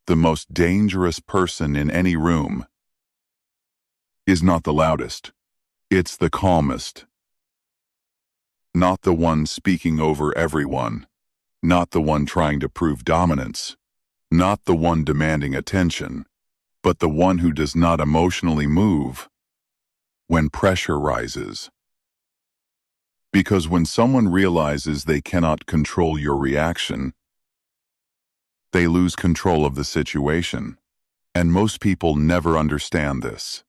The most dangerous person in any room is not the loudest. It's the calmest. Not the one speaking over everyone. Not the one trying to prove dominance. Not the one demanding attention. But the one who does not emotionally move when pressure rises. Because when someone realizes they cannot control your reaction, they lose control of the situation. And most people never understand this.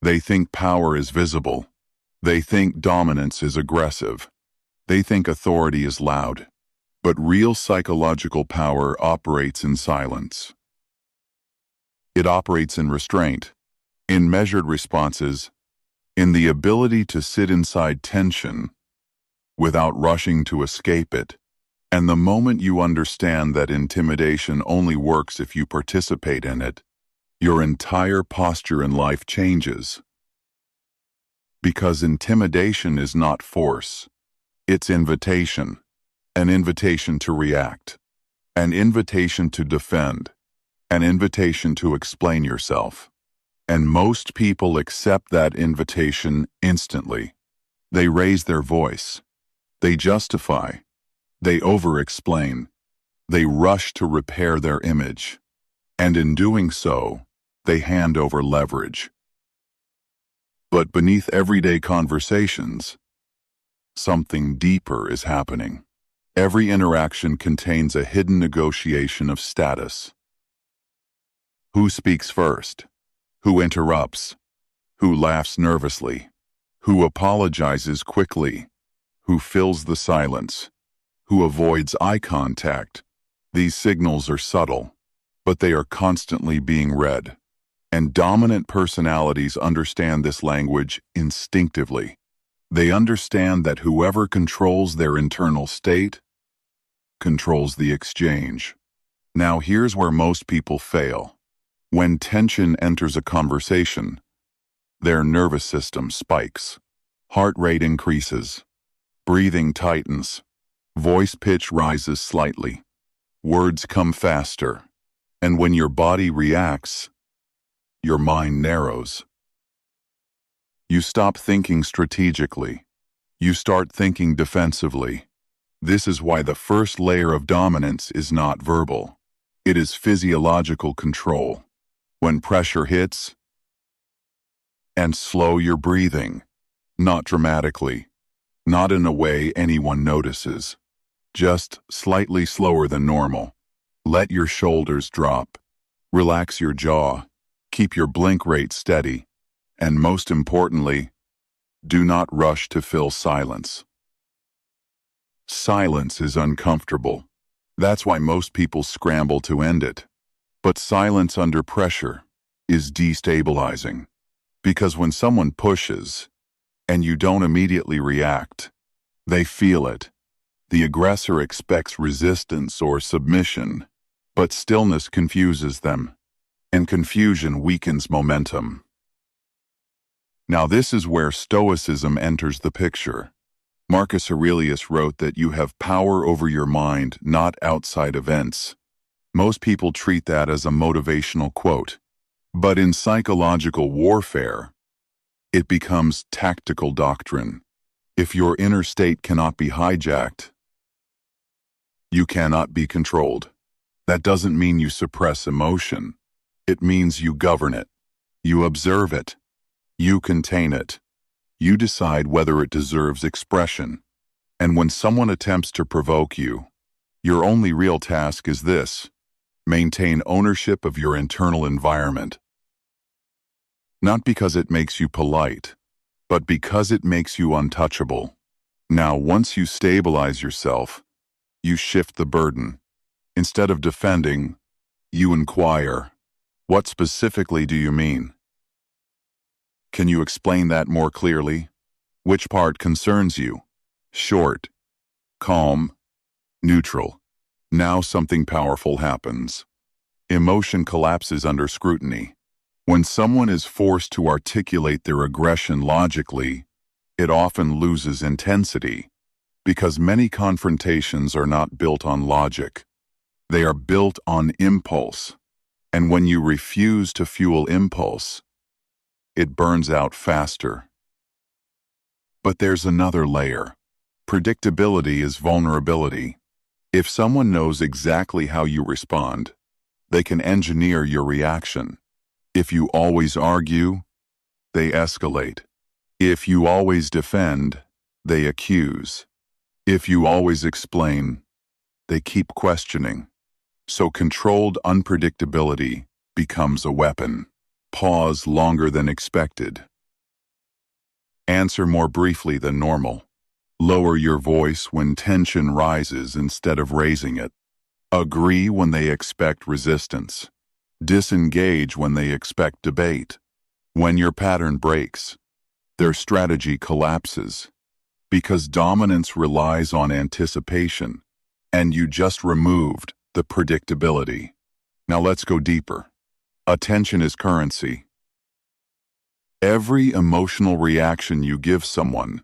They think power is visible. They think dominance is aggressive. They think authority is loud. But real psychological power operates in silence. It operates in restraint, in measured responses, in the ability to sit inside tension without rushing to escape it. And the moment you understand that intimidation only works if you participate in it, your entire posture in life changes. Because intimidation is not force, it's invitation. An invitation to react, an invitation to defend, an invitation to explain yourself. And most people accept that invitation instantly. They raise their voice. They justify. They over-explain. They rush to repair their image. And in doing so, they hand over leverage. But beneath everyday conversations, something deeper is happening. Every interaction contains a hidden negotiation of status. Who speaks first? Who interrupts? Who laughs nervously? Who apologizes quickly? Who fills the silence? Who avoids eye contact? These signals are subtle, but they are constantly being read. And dominant personalities understand this language instinctively. They understand that whoever controls their internal state controls the exchange. Now here's where most people fail. When tension enters a conversation, their nervous system spikes. Heart rate increases. Breathing tightens. Voice pitch rises slightly. Words come faster. And when your body reacts, your mind narrows. You stop thinking strategically. You start thinking defensively. This is why the first layer of dominance is not verbal. It is physiological control. When pressure hits, and slow your breathing. Not dramatically. Not in a way anyone notices. Just slightly slower than normal. Let your shoulders drop. Relax your jaw. Keep your blink rate steady. And most importantly, do not rush to fill silence. Silence is uncomfortable. That's why most people scramble to end it. But silence under pressure is destabilizing. Because when someone pushes, and you don't immediately react, they feel it. The aggressor expects resistance or submission, but stillness confuses them, and confusion weakens momentum. Now this is where Stoicism enters the picture. Marcus Aurelius wrote that you have power over your mind, not outside events. Most people treat that as a motivational quote. But in psychological warfare, it becomes tactical doctrine. If your inner state cannot be hijacked, you cannot be controlled. That doesn't mean you suppress emotion. It means you govern it. You observe it. You contain it. You decide whether it deserves expression. And when someone attempts to provoke you, your only real task is this: maintain ownership of your internal environment. Not because it makes you polite, but because it makes you untouchable. Now, once you stabilize yourself, you shift the burden. Instead of defending, you inquire, what specifically do you mean? Can you explain that more clearly? Which part concerns you? Short, calm, neutral. Now something powerful happens. Emotion collapses under scrutiny. When someone is forced to articulate their aggression logically, it often loses intensity, because many confrontations are not built on logic. They are built on impulse. And when you refuse to fuel impulse, it burns out faster. But there's another layer. Predictability is vulnerability. If someone knows exactly how you respond, they can engineer your reaction. If you always argue, they escalate. If you always defend, they accuse. If you always explain, they keep questioning. So controlled unpredictability becomes a weapon. Pause longer than expected. Answer more briefly than normal. Lower your voice when tension rises instead of raising it. Agree when they expect resistance. Disengage when they expect debate. When your pattern breaks, their strategy collapses. Because dominance relies on anticipation, and you just removed the predictability. Now let's go deeper. Attention is currency. Every emotional reaction you give someone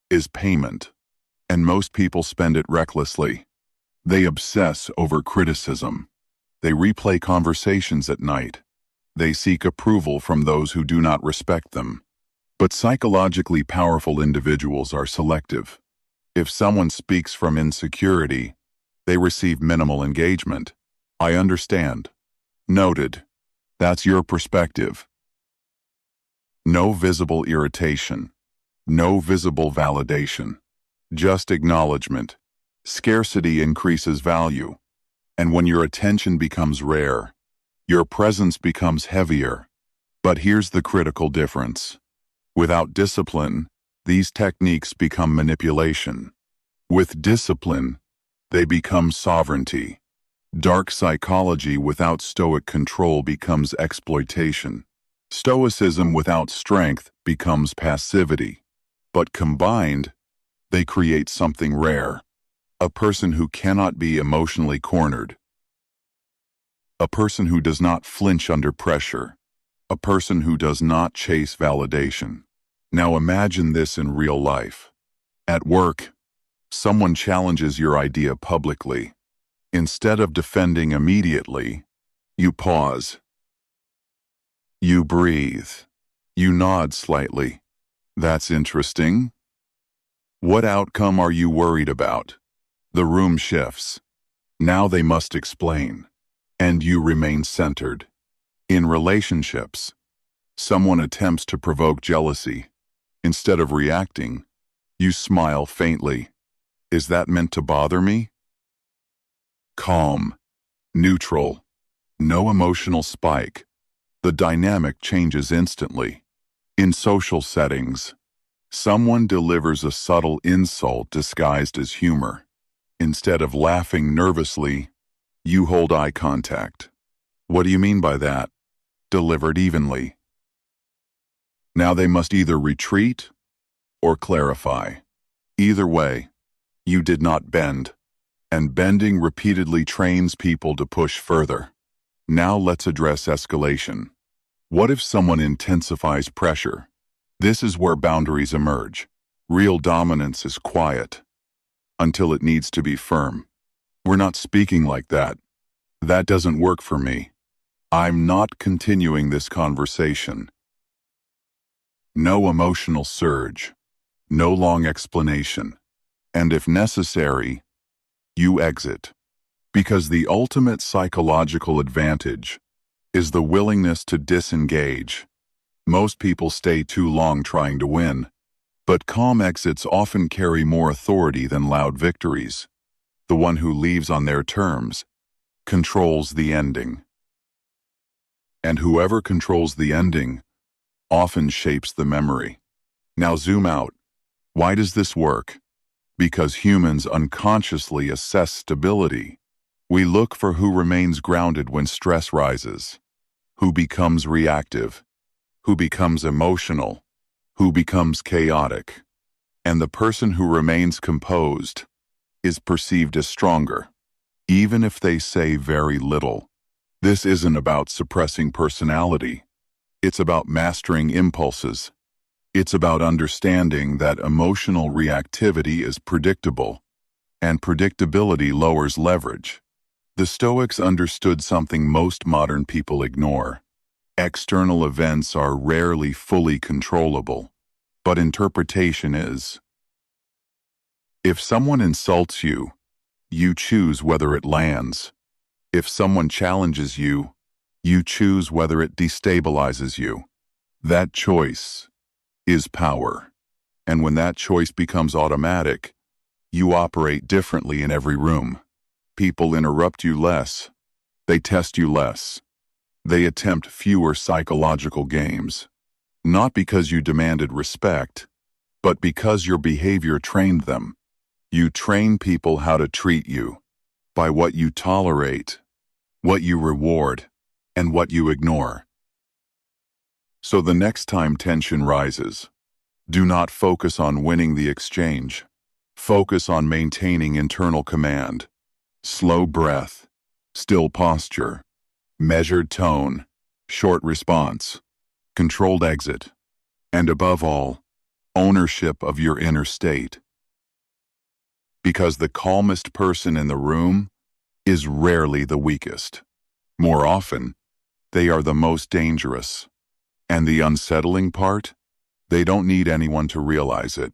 is payment, and most people spend it recklessly. They obsess over criticism. They replay conversations at night. They seek approval from those who do not respect them. But psychologically powerful individuals are selective. If someone speaks from insecurity, they receive minimal engagement. I understand. Noted. That's your perspective. No visible irritation. No visible validation. Just acknowledgement. Scarcity increases value. And when your attention becomes rare, your presence becomes heavier. But here's the critical difference. Without discipline, these techniques become manipulation. With discipline, they become sovereignty. Dark psychology without stoic control becomes exploitation. Stoicism without strength becomes passivity. But combined, they create something rare. A person who cannot be emotionally cornered. A person who does not flinch under pressure. A person who does not chase validation. Now imagine this in real life. At work, someone challenges your idea publicly. Instead of defending immediately, you pause. You breathe. You nod slightly. That's interesting. What outcome are you worried about? The room shifts. Now they must explain. And you remain centered. In relationships, someone attempts to provoke jealousy. Instead of reacting, you smile faintly. Is that meant to bother me? Calm. Neutral. No emotional spike. The dynamic changes instantly. In social settings, someone delivers a subtle insult disguised as humor. Instead of laughing nervously, you hold eye contact. What do you mean by that? Delivered evenly. Now they must either retreat or clarify. Either way, you did not bend. And bending repeatedly trains people to push further. Now let's address escalation. What if someone intensifies pressure? This is where boundaries emerge. Real dominance is quiet until it needs to be firm. We're not speaking like that. That doesn't work for me. I'm not continuing this conversation. No emotional surge. No long explanation. And if necessary, you exit. Because the ultimate psychological advantage is the willingness to disengage. Most people stay too long trying to win, but calm exits often carry more authority than loud victories. The one who leaves on their terms controls the ending. And whoever controls the ending often shapes the memory. Now zoom out. Why does this work? Because humans unconsciously assess stability. We look for who remains grounded when stress rises, who becomes reactive, who becomes emotional, who becomes chaotic. And the person who remains composed is perceived as stronger, even if they say very little. This isn't about suppressing personality. It's about mastering impulses. It's about understanding that emotional reactivity is predictable, and predictability lowers leverage. The Stoics understood something most modern people ignore. External events are rarely fully controllable, but interpretation is. If someone insults you, you choose whether it lands. If someone challenges you, you choose whether it destabilizes you. That choice is power. And when that choice becomes automatic, you operate differently in every room. People interrupt you less. They test you less. They attempt fewer psychological games. Not because you demanded respect, but because your behavior trained them. You train people how to treat you by what you tolerate, what you reward, and what you ignore. So the next time tension rises, do not focus on winning the exchange. Focus on maintaining internal command. Slow breath, still posture, measured tone, short response, controlled exit, and above all, ownership of your inner state. Because the calmest person in the room is rarely the weakest. More often, they are the most dangerous. And the unsettling part? They don't need anyone to realize it.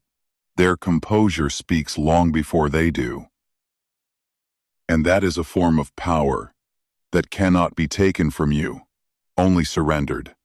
Their composure speaks long before they do. And that is a form of power that cannot be taken from you, only surrendered.